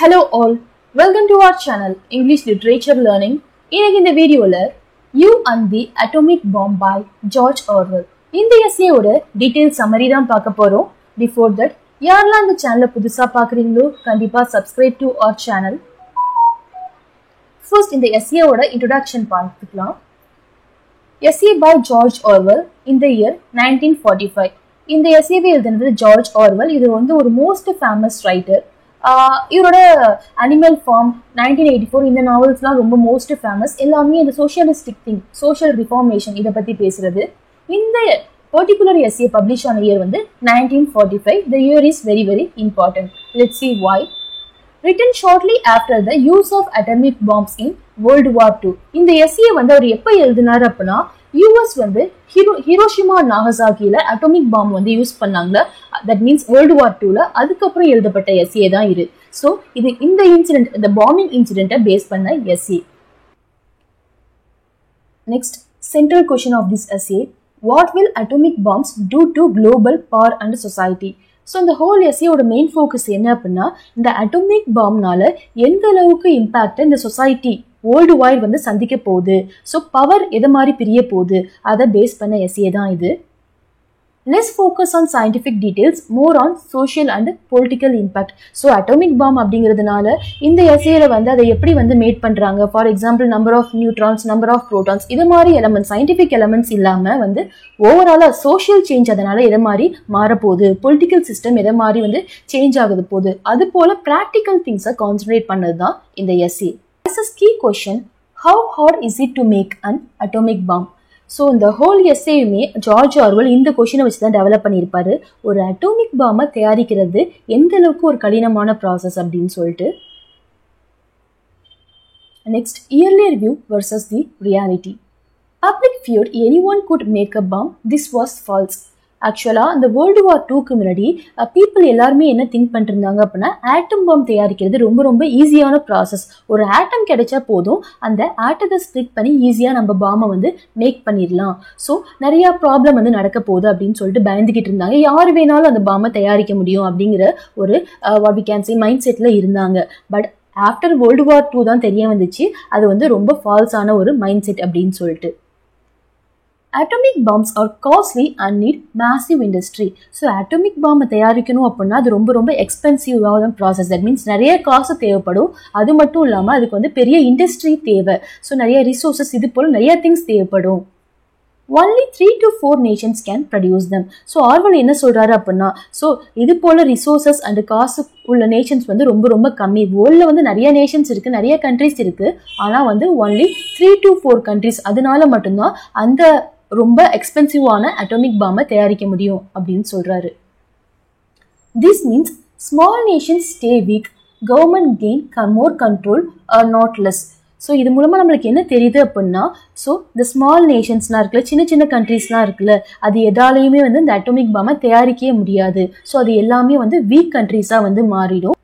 Hello all, welcome to our channel English Literature Learning. இன்னைக்கு இந்த வீடியோல You and the Atomic Bomb by George Orwell இந்த எஸ்ஸேயோட detail summary தான் பார்க்க போறோம். Before that, யாரெல்லாம் இந்த சேனலை புதுசா பார்க்குறீங்களோ கண்டிப்பா subscribe to our channel. First இந்த எஸ்ஸேயோட introduction பார்த்துக்கலாம். Essay by George Orwell in the year 1945. இந்த எஸ்ஸேவை எழுதினது ஜார்ஜ் ஆர்வெல். இது வந்து ஒரு மோஸ்ட் ஃபேமஸ் ரைட்டர். இவரோட அனிமல் ஃபார்ம் 1984 இந்த நாவல்ஸ்லாம் ரொம்ப மோஸ்ட் ஃபேமஸ். எல்லாமே இந்த சோஷியலிஸ்டிக் திங், சோஷியல் ரிஃபார்மேஷன் இதை பற்றி பேசுறது. இந்த பர்டிகுலர் எஸ்ஸே பப்ளிஷ் ஆன இயர் வந்து 1945. The year is very very important. Let's see why. Written shortly after the use of atomic bombs in World War II. இந்த essay வந்து அவர் எப்போ எழுதினார் அப்படின்னா, யூஎஸ் வந்து ஹிரோஷிமா நாகசாகில அட்டோமிக் பாம் வந்து யூஸ் பண்ணாங்க. தட் மீன்ஸ் வேர்ல்டு வார் 2ல அதுக்கப்புறம் எழுதப்பட்ட எஸ்ஸே தான் இது. ஸோ இது இந்த இன்சிடென்ட், இந்த பாம்பிங் இன்சிடென்ட்டை பேஸ் பண்ண essay. Next central question of this essay, what will atomic bombs do to global power and society? So இந்த ஹோல் எஸ்ஸேயோட மெயின் ஃபோக்கஸ் என்ன அப்படின்னா, இந்த அட்டோமிக் பாம்னால எந்த அளவுக்கு இம்பேக்ட் இந்த சொசைட்டி வேர்ல்டு வைட் வந்து சந்திக்க போகுது, ஸோ பவர் எதை மாதிரி பிரிய போகுது, அதை பேஸ் பண்ண எஸ்ஸே தான் இது. Less focus on scientific details, more on social and political impact. So atomic bomb அப்படிங்கிறதுனால இந்த எஸ்ஸேல வந்து அதை எப்படி வந்து மேட் பண்ணுறாங்க, for example number of neutrons, number of protons, இது மாதிரி எலமெண்ட்ஸ், சயின்டிஃபிக் எலமெண்ட்ஸ் இல்லாமல் வந்து ஓவராலாக சோஷியல் சேஞ்ச் அதனால எதை மாதிரி மாறப்போகுது, பொலிட்டிக்கல் சிஸ்டம் எதை மாதிரி வந்து சேஞ்ச் ஆகுது போகுது, அது போல ப்ராக்டிக்கல் திங்ஸை கான்சன்ட்ரேட் பண்ணது தான் இந்த essay. This is key question, how hard is it to make an atomic bomb? So இந்த ஹோல் எஸ்ஸேயுமே ஜார்ஜ் ஆர்வெல் இந்த கொஷினை வச்சு தான் டெவலப் பண்ணியிருப்பாரு. ஒரு அட்டோமிக் பாம்பை தயாரிக்கிறது எந்த அளவுக்கு ஒரு கடினமான ப்ராசஸ் அப்படின்னு சொல்லிட்டு. Next, earlier view versus the reality. Public feared anyone could make a bomb. This was false. ஆக்சுவலாக அந்த வேர்ல்டு வார் 2க்கு முன்னாடி பீப்புள் எல்லாருமே என்ன திங்க் பண்ணிருந்தாங்க அப்படின்னா, ஆட்டம் பாம் தயாரிக்கிறது ரொம்ப ரொம்ப ஈஸியான ப்ராசஸ். ஒரு ஆட்டம் கிடைச்சா போதும், அந்த ஆட்டத்தை ஸ்ப்ளிட் பண்ணி ஈஸியாக நம்ம பாமை வந்து மேக் பண்ணிடலாம். ஸோ நிறையா ப்ராப்ளம் வந்து நடக்க போகுது அப்படின்னு சொல்லிட்டு பயந்துக்கிட்டு இருந்தாங்க. யார் வேணாலும் அந்த பாமை தயாரிக்க முடியும் அப்படிங்கிற ஒரு what we can say mind செட்டில் இருந்தாங்க. பட் ஆஃப்டர் வேர்ல்டு வார் 2 தான் தெரிய வந்துச்சு அது வந்து ரொம்ப ஃபால்ஸான ஒரு மைண்ட் செட் அப்படின்னு சொல்லிட்டு. Atomic bombs are costly and need massive industry. So atomic பாம்பை தயாரிக்கணும் அப்படின்னா அது ரொம்ப ரொம்ப எக்ஸ்பென்சிவான ப்ராசஸ். தட் மீன்ஸ் நிறைய காசு தேவைப்படும். அது மட்டும் இல்லாமல் அதுக்கு வந்து பெரிய இண்டஸ்ட்ரி தேவை. ஸோ நிறைய ரிசோர்ஸஸ் இது போல் நிறைய திங்ஸ் தேவைப்படும். Only 3 to 4 nations can produce them. So Orwell என்ன சொல்கிறாரு அப்படின்னா, ஸோ இது போல் ரிசோர்ஸஸ் அண்ட் காசு உள்ள நேஷன்ஸ் வந்து ரொம்ப ரொம்ப கம்மி. வேர்ல்டில் வந்து நிறைய நேஷன்ஸ் இருக்குது, நிறைய கண்ட்ரிஸ் இருக்குது. ஆனால் வந்து ஒன்லி 3 to 4 கண்ட்ரிஸ், அதனால மட்டும்தான் அந்த ரொம்ப எக்ஸ்பென்சிவான அட்டோமிக் பாம்பை தயாரிக்க முடியும் அப்படின்னு சொல்கிறாரு. This means small nations stay weak, government gain more control or not less. So இது மூலமாக நம்மளுக்கு என்ன தெரியுது அப்படின்னா, ஸோ இந்த ஸ்மால் நேஷன்ஸ்லாம் இருக்குல்ல, சின்ன சின்ன கண்ட்ரீஸ்லாம் இருக்குல்ல, அது எதாலையுமே வந்து இந்த அட்டோமிக் பாம்பை தயாரிக்கவே முடியாது. ஸோ அது எல்லாமே வந்து வீக் கண்ட்ரீஸாக வந்து மாறிடும்.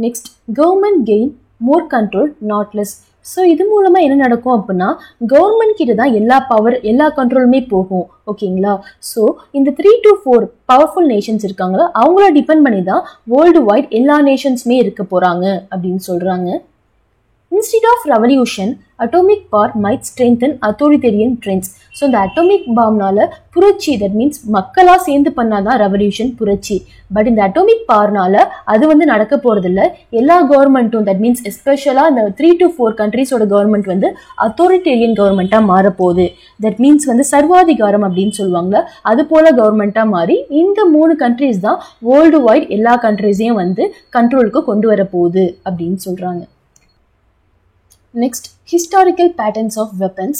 Next, government gain more control not less. So இது மூலமாக என்ன நடக்கும் அப்படின்னா, கவர்மெண்ட் கிட்ட தான் எல்லா பவர், எல்லா கண்ட்ரோலுமே போகும். ஓகேங்களா? ஸோ இந்த 3 to 4 பவர்ஃபுல் நேஷன்ஸ் இருக்காங்களா, அவங்கள டிபெண்ட் பண்ணி தான் வேர்ல்டு வைட் எல்லா நேஷன்ஸுமே இருக்க போகிறாங்க அப்படின்னு சொல்கிறாங்க. Instead of revolution, atomic power might strengthen authoritarian trends. So இந்த அட்டோமிக் பாம்னால புரட்சி, தட் மீன்ஸ் மக்களாக சேர்ந்து பண்ணாதான் ரெவல்யூஷன், புரட்சி. பட் இந்த அட்டோமிக் பவர்னால அது வந்து நடக்க போகிறதில்ல. எல்லா கவர்மெண்ட்டும், தட் மீன்ஸ் எஸ்பெஷலாக இந்த 3 to 4 கண்ட்ரீஸோட கவர்மெண்ட் வந்து அத்தாரிட்டேரியன் கவர்மெண்ட்டாக மாறப்போகுது. தட் மீன்ஸ் வந்து சர்வாதிகாரம் அப்படின்னு சொல்லுவாங்களா, அது போல கவர்மெண்ட்டாக மாறி இந்த 3 கண்ட்ரீஸ் தான் வேர்ல்டு வைட் எல்லா கண்ட்ரீஸையும் வந்து கண்ட்ரோலுக்கு கொண்டு வரப்போகுது அப்படின்னு சொல்கிறாங்க. Next, historical patterns of weapons.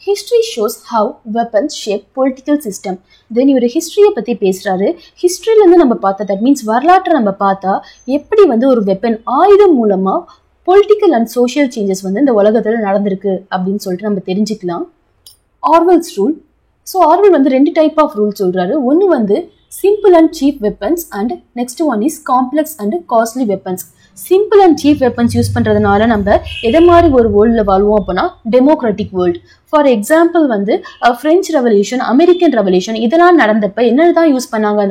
History shows how weapons shape political system. Then இவர் ஹிஸ்ட்ரியை பற்றி பேசுகிறாரு. ஹிஸ்ட்ரியிலேருந்து நம்ம பார்த்தா, தட் மீன்ஸ் வரலாற்றை நம்ம பார்த்தா எப்படி வந்து ஒரு வெப்பன், ஆயுதம் மூலமாக பொலிட்டிக்கல் அண்ட் சோஷியல் சேஞ்சஸ் வந்து இந்த உலகத்தில் நடந்திருக்கு அப்படின்னு சொல்லிட்டு நம்ம தெரிஞ்சுக்கலாம். Orwell's rule. ஸோ ஆர்வெல் வந்து 2 டைப் ஆஃப் ரூல் சொல்கிறாரு. ஒன்று வந்து simple and cheap weapons and next one is complex and costly weapons. Simple and cheap weapons use பண்றதுனால நம்ம எதை மாதிரி ஒரு வேர்ல்ட்ல வாழ்வோம் அப்படின்னா டெமோக்ராட்டிக் வேர்ல்டு. ஃபார் எக்ஸாம்பிள் வந்து பிரெஞ்சு ரெவல்யூஷன், அமெரிக்கன் ரெவல்யூஷன் இதெல்லாம் நடந்தப்ப என்னதான் யூஸ் பண்ணாங்க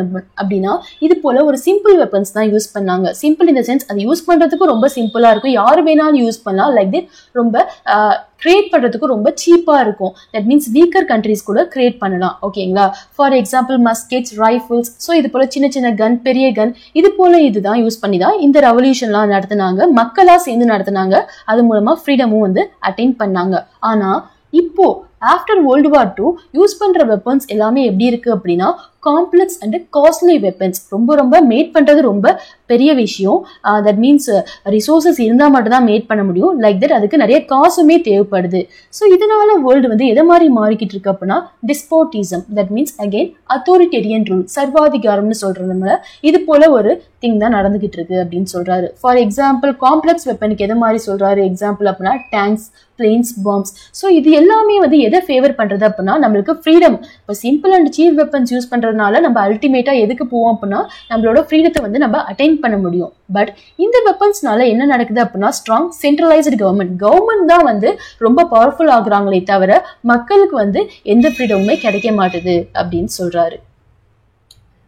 அப்படின்னா இது போல ஒரு சிம்பிள் வெப்பன்ஸ் தான் யூஸ் பண்ணாங்க. சிம்பிள் இன் த சென்ஸ் அது யூஸ் பண்றதுக்கு ரொம்ப சிம்பிளா இருக்கும், யாரு வேணாலும் யூஸ் பண்ணலாம். லைக் தட் ரொம்ப கிரியேட் பண்றதுக்கு ரொம்ப சீப்பா இருக்கும். தட் மீன்ஸ் வீக்கர் கண்ட்ரிஸ் கூட கிரியேட் பண்ணலாம். ஓகேங்களா? ஃபார் எக்ஸாம்பிள் மஸ்கெட்ஸ், ரைஃபிள்ஸ், ஸோ இது போல சின்ன சின்ன கன், பெரிய கன் இது போல இதுதான் யூஸ் பண்ணி தான் இந்த ரெவல்யூஷன்லாம் நடத்தினாங்க. மக்களா சேர்ந்து நடத்தினாங்க. அது மூலமா ஃப்ரீடமும் வந்து அட்டைன் பண்ணாங்க. ஆனா இப்போ ஆஃப்டர் வேர்ல்டு வார் 2 யூஸ் பண்ற வெப்பன்ஸ் எல்லாமே எப்படி இருக்கு அப்படின்னா காம்ப்ளெக்ஸ் அண்ட் காஸ்ட்லி வெப்பன்ஸ். ரொம்ப ரொம்ப மேட் பண்றது ரொம்ப பெரிய விஷயம். தட் மீன்ஸ் ரிசோர்சஸ் இருந்தால் மட்டும் தான் மேட் பண்ண முடியும். லைக் தட் அதுக்கு நிறைய காசுமே தேவைப்படுது. ஸோ இதனால வேர்ல்டு வந்து எதை மாதிரி மாறிக்கிட்டு இருக்கு அப்படின்னா despotism. That means again authoritarian rule, சர்வாதிகாரம்னு சொல்றதுனால இது போல ஒரு திங் தான் நடந்துகிட்டு இருக்கு அப்படின்னு சொல்றாரு. ஃபார் எக்ஸாம்பிள் காம்ப்ளெக்ஸ் வெப்பனுக்கு எதை மாதிரி சொல்றாரு எக்ஸாம்பிள் அப்படின்னா டேங்க்ஸ், பிளேன்ஸ், பாம்ஸ். ஸோ இது எல்லாமே வந்து எதை ஃபேவர் பண்றது அப்படின்னா நம்மளுக்கு ஃப்ரீடம். இப்போ simple and cheap weapons use பண்றதுனால நம்ம அல்டிமேட்டா எதுக்கு போவோம் அப்படின்னா நம்மளோட ஃப்ரீடத்தை வந்து நம்ம அட்டைன் பண்ண முடியும். பட் இந்த வெப்பன்ஸ்னால என்ன நடக்குது அப்படின்னா ஸ்ட்ராங் சென்ட்ரலைஸ்டு கவர்மெண்ட் தான் வந்து ரொம்ப பவர்ஃபுல் ஆகுறாங்களே தவிர மக்களுக்கு வந்து எந்த ஃப்ரீடமுமே கிடைக்க மாட்டுது அப்படின்னு சொல்றாரு.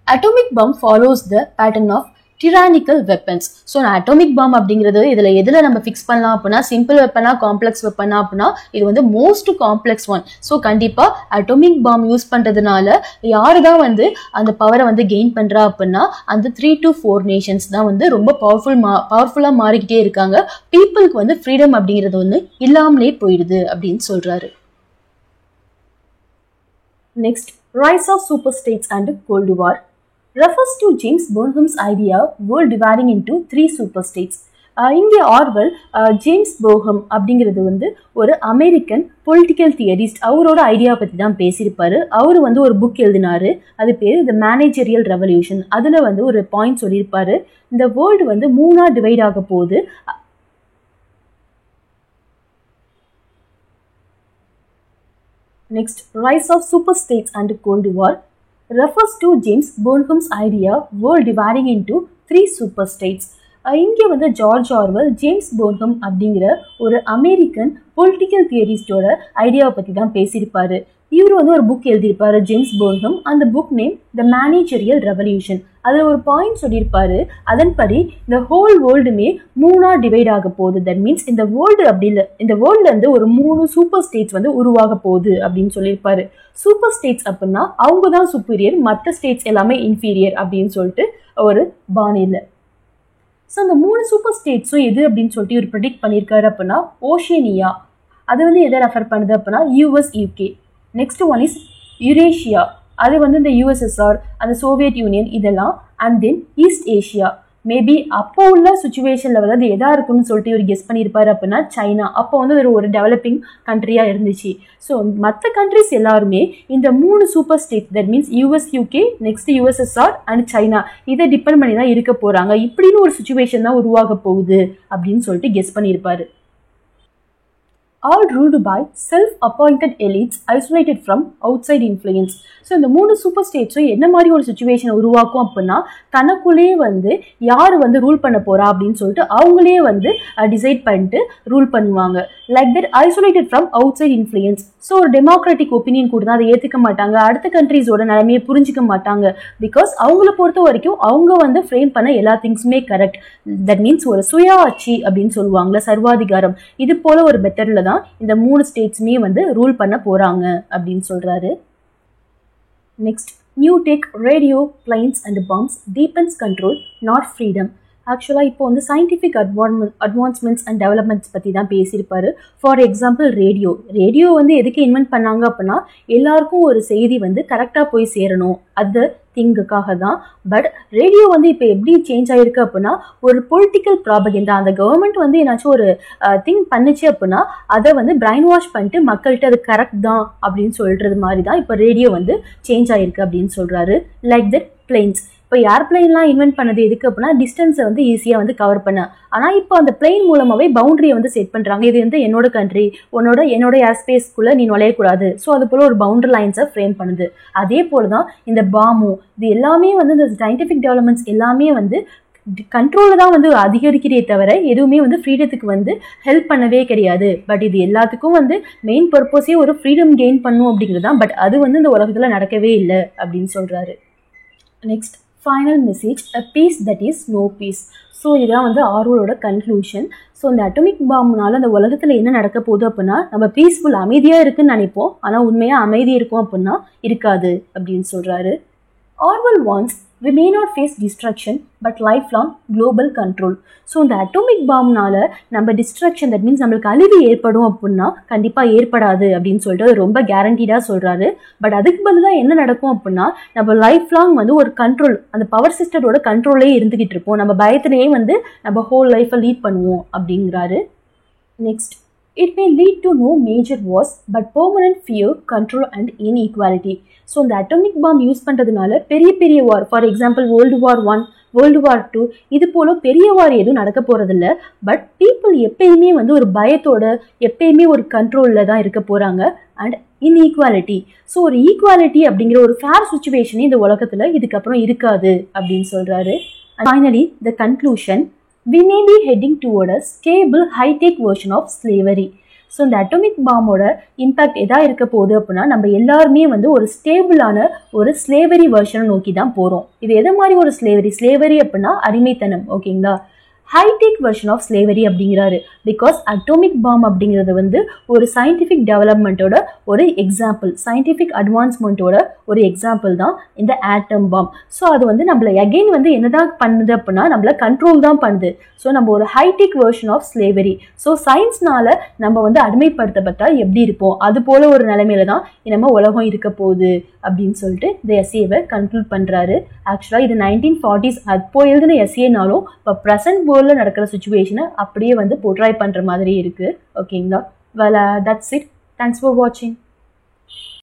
Atomic bomb follows the pattern of tyrannical weapons. So atomic bomb அப்படிங்கிறது இதுல எதுல நம்ம ஃபிக்ஸ் பண்ணலாம் அப்படின்னா சிம்பிள் வெப்பனா காம்ப்ளெக்ஸ் வெப்பனா அப்படின்னா இது வந்து மோஸ்ட் காம்ப்ளெக்ஸ் ஒன். ஸோ கண்டிப்பா அட்டாமிக் பாம் யூஸ் பண்றதுனால யாருதான் வந்து அந்த பவரை வந்து கெயின் பண்றா அப்படின்னா அந்த 3 to 4 நேஷன்ஸ் தான் வந்து ரொம்ப பவர்ஃபுல்லா மாறிக்கிட்டே இருக்காங்க. பீப்புளுக்கு வந்து ஃப்ரீடம் அப்படிங்கிறது வந்து இல்லாமலே போயிடுது அப்படின்னு சொல்றாரு. Next, rise of super states and cold war refers to James Burnham's idea world dividing into 3 super states. இங்கே ஆர்வெல் ஜேம்ஸ் போர்ஹம் அப்படிங்கிறது வந்து ஒரு அமெரிக்கன் பொலிட்டிக்கல் தியரிஸ்ட். அவரோட ஐடியா பற்றி தான் பேசியிருப்பாரு. அவர் வந்து ஒரு புக் எழுதினாரு, அது பேர் த மேனேஜரியல் ரெவல்யூஷன். அதில் வந்து ஒரு பாயிண்ட் சொல்லியிருப்பாரு, இந்த வேர்ல்டு வந்து 3 டிவைட் ஆக போகுது. Next, rise of super states and cold war refers to James Burnham's idea world dividing into 3 super states. இங்கே வந்து ஜார்ஜ் ஆர்வெல் ஜேம்ஸ் போர்ஹம் அப்படிங்கிற ஒரு அமெரிக்கன் பொலிட்டிக்கல் தியரிஸ்டோட ஐடியாவை பற்றி தான் பேசியிருப்பாரு. இவர் வந்து ஒரு புக் எழுதியிருப்பாரு ஜேம்ஸ் போர்ஹம். அந்த book name the managerial revolution. அதில் ஒரு பாயிண்ட் சொல்லியிருப்பாரு, அதன்படி இந்த ஹோல் வேர்ல்டுமே 3 டிவைட் ஆக போகுது. தட் மீன்ஸ் இந்த வேர்ல்டு அப்படி இல்லை, இந்த வேர்ல்டுல இருந்து ஒரு 3 சூப்பர் ஸ்டேட்ஸ் வந்து உருவாக போகுது அப்படின்னு சொல்லியிருப்பாரு. சூப்பர் ஸ்டேட்ஸ் அப்படின்னா அவங்க தான் சுப்பீரியர், மற்ற ஸ்டேட்ஸ் எல்லாமே இன்ஃபீரியர் அப்படின்னு சொல்லிட்டு ஒரு பாணியில். ஸோ அந்த 3 சூப்பர் ஸ்டேட்ஸும் எது அப்படின்னு சொல்லிட்டு இவர் ப்ரெடிக்ட் பண்ணியிருக்காரு அப்படின்னா ஓஷேனியா. அது வந்து எதை ரெஃபர் பண்ணுது அப்படின்னா US, UK. Next one is Eurasia. அது வந்து இந்த யூஎஸ்எஸ்ஆர், அந்த சோவியத் யூனியன் இதெல்லாம். And then east Asia. Maybe அப்போ உள்ள சுச்சுவேஷன்ல வந்து அது எதா இருக்குன்னு சொல்லிட்டு இவர் கெஸ் பண்ணியிருப்பாரு அப்படின்னா சைனா. அப்போ வந்து ஒரு டெவலப்பிங் கண்ட்ரியா இருந்துச்சு. ஸோ மற்ற கண்ட்ரிஸ் எல்லாருமே இந்த 3 super states, that means US, UK, next USSR and China, இதை டிபெண்ட் பண்ணி தான் இருக்க போறாங்க. இப்படின்னு ஒரு சுச்சுவேஷன் தான் உருவாக போகுது அப்படின்னு சொல்லிட்டு கெஸ் பண்ணியிருப்பாரு. All ruled by self-appointed elites isolated from outside influence. So இந்த 3 சூப்பர் ஸ்டேட்ஸும் என்ன மாதிரி ஒரு சுச்சுவேஷனை உருவாக்கும் அப்படின்னா தனக்குள்ளேயே வந்து யார் வந்து ரூல் பண்ண போறா அப்படின்னு சொல்லிட்டு அவங்களே வந்து டிசைட் பண்ணிட்டு ரூல் பண்ணுவாங்க. Like that isolated from outside influence. So ஒரு டெமோக்ராட்டிக் ஒப்பீனியன் கூட தான் அதை ஏற்றுக்க மாட்டாங்க, அடுத்த கண்ட்ரீஸோட நிலைமையை புரிஞ்சிக்க மாட்டாங்க. பிகாஸ் அவங்கள பொறுத்த வரைக்கும் அவங்க வந்து ஃப்ரேம் பண்ண எல்லா திங்ஸுமே கரெக்ட். தட் மீன்ஸ் ஒரு சுய ஆட்சி அப்படின்னு சொல்லுவாங்களே, சர்வாதிகாரம், இது போல ஒரு மெத்தட்ல தான் இந்த 3 ஸ்டேட்ஸுமே வந்து ரூல் பண்ண போறாங்க அப்படின்னு சொல்றாரு. Next, new tech, radio, planes and bombs defence control, not freedom. ஆக்சுவலாக இப்போ வந்து சயின்டிஃபிக் அட்வான்ஸ்மெண்ட்ஸ் அண்ட் டெவலப்மெண்ட்ஸ் பற்றி தான் பேசியிருப்பாரு. ஃபார் எக்ஸாம்பிள் ரேடியோ வந்து எதுக்கு இன்வென்ட் பண்ணாங்க அப்படின்னா எல்லாருக்கும் ஒரு செய்தி வந்து கரெக்டாக போய் சேரணும், அது திங்குக்காக தான். பட் ரேடியோ வந்து இப்போ எப்படி சேஞ்ச் ஆகிருக்கு அப்படின்னா ஒரு பொலிட்டிக்கல் ப்ராபகண்டா, அந்த கவர்மெண்ட் வந்து ஏதாச்சும் ஒரு திங் பண்ணுச்சு அப்படின்னா அதை வந்து பிரைன் வாஷ் பண்ணிட்டு மக்கள்கிட்ட அது கரெக்ட் தான் அப்படின்னு சொல்கிறது மாதிரி தான் இப்போ ரேடியோ வந்து சேஞ்ச் ஆகிருக்கு அப்படின்னு சொல்கிறாரு. Like that planes. இப்போ ஏர்பிளைன்லாம் இன்வென்ட் பண்ணது எதுக்கு அப்படின்னா டிஸ்டன்ஸை வந்து ஈஸியாக வந்து கவர் பண்ண. ஆனால் இப்போ அந்த பிளெயின் மூலமாகவே பவுண்டரியை வந்து செட் பண்ணுறாங்க. இது வந்து என்னோட கண்ட்ரி, என்னோட ஏர் ஸ்பேஸ்க்குள்ளே நீ நுழையக்கூடாது. ஸோ அது போல் ஒரு பவுண்டரி லைன்ஸை ஃப்ரேம் பண்ணுது. அதே போல் தான் இந்த பாமும், இது எல்லாமே வந்து இந்த சயின்டிஃபிக் டெவலப்மெண்ட்ஸ் எல்லாமே வந்து கண்ட்ரோல் தான் வந்து அதிகரிக்கிறே தவிர எதுவுமே வந்து ஃப்ரீடத்துக்கு வந்து ஹெல்ப் பண்ணவே கிடையாது. பட் இது எல்லாத்துக்கும் வந்து மெயின் பர்பஸே ஒரு ஃப்ரீடம் கெயின் பண்ணும் அப்படிங்கிறது தான். பட் அது வந்து இந்த உலகத்தில் நடக்கவே இல்லை அப்படின்னு சொல்கிறாரு. Next final message, a peace that is no peace. So இதுதான் வந்து ஆர்வலோட கன்க்ளூஷன். ஸோ இந்த அட்டோமிக் பாம்னால அந்த உலகத்தில் என்ன நடக்க போகுது அப்படின்னா, நம்ம பீஸ்ஃபுல் அமைதியாக இருக்குன்னு நினைப்போம், ஆனால் உண்மையாக அமைதி இருக்கும் அப்படின்னா இருக்காது அப்படின்னு சொல்கிறாரு. Orwell warns, we may not face destruction but lifelong global control. So இந்த அட்டோமிக் பாம்னால நம்ம டிஸ்ட்ரக்ஷன், தட் மீன்ஸ் நம்மளுக்கு அழிவு ஏற்படும் அப்படின்னா கண்டிப்பாக ஏற்படாது அப்படின்னு சொல்லிட்டு ரொம்ப கேரண்டீடாக சொல்கிறாரு. பட் அதுக்கு பதிலாக என்ன நடக்கும் அப்படின்னா, நம்ம லைஃப் லாங் வந்து ஒரு கண்ட்ரோல், அந்த பவர் சிஸ்டத்தோட கண்ட்ரோல்லே இருந்துகிட்டு இருப்போம், நம்ம பயத்திலேயே வந்து நம்ம ஹோல் லைஃப்பை லீட் பண்ணுவோம் அப்படிங்கிறாரு. Next, it may lead to no major wars but permanent fear, control and inequality. So இந்த அட்டோமிக் பாம் யூஸ் பண்ணுறதுனால பெரிய பெரிய war, for example World War I, World War II, இது போல் பெரிய வார் எதுவும் நடக்க போகிறதில்ல. பட் பீப்புள் எப்பயுமே வந்து ஒரு பயத்தோட, எப்பயுமே ஒரு கண்ட்ரோலில் தான் இருக்க போகிறாங்க. அண்ட் இன்ஈக்வாலிட்டி, ஸோ ஒரு ஈக்குவாலிட்டி அப்படிங்கிற ஒரு ஃபேர் சுச்சுவேஷனே இந்த உலகத்தில் இதுக்கப்புறம் இருக்காது அப்படின்னு சொல்கிறாரு. Finally the conclusion, we may be heading toward a stable high-tech version of slavery. So இந்த அட்டோமிக் பாமோட இம்பேக்ட் எதா இருக்க போகுது அப்படின்னா, நம்ம எல்லாருமே வந்து ஒரு ஸ்டேபிளான ஒரு ஸ்லேவரி வெர்ஷனை நோக்கி தான் போகிறோம். இது எதை மாதிரி ஒரு ஸ்லேவரி அப்படின்னா அடிமைத்தனம், ஓகேங்களா. ஹைடெக் வெர்ஷன் ஆஃப் ஸ்லேவரி அப்படிங்கிறாரு. பிகாஸ் அட்டோமிக் பாம் அப்படிங்கிறது வந்து ஒரு சயின்டிஃபிக் டெவலப்மெண்ட்டோட ஒரு எக்ஸாம்பிள், சயின்டிஃபிக் அட்வான்ஸ்மெண்ட்டோட ஒரு எக்ஸாம்பிள் தான் இந்த ஆட்டம் பாம். ஸோ அது வந்து நம்மளை அகெயின் வந்து என்னதான் பண்ணுது அப்படின்னா, நம்மளை கண்ட்ரோல் தான் பண்ணுது. ஸோ நம்ம ஒரு high tech version of slavery. So சயின்ஸ்னால நம்ம வந்து அடிமைப்படுத்தப்பட்டா எப்படி இருப்போம், அது போல ஒரு நிலைமையில தான் நம்ம உலகம் இருக்க போகுது அப்படின்னு சொல்லிட்டு இந்த எஸ்ஏவை கன்க்ளூட் பண்ணுறாரு. ஆக்சுவலாக இது 1940s அப்போ எழுதின எஸ்ஏனாலும் இப்போ ப்ரெசன்ட் வேர்ல்டில் நடக்கிற சுச்சுவேஷனை அப்படியே வந்து போர்ட்ரை பண்ணுற மாதிரி இருக்குது, ஓகேங்களா. Well, that's it. Thanks for வாட்சிங்.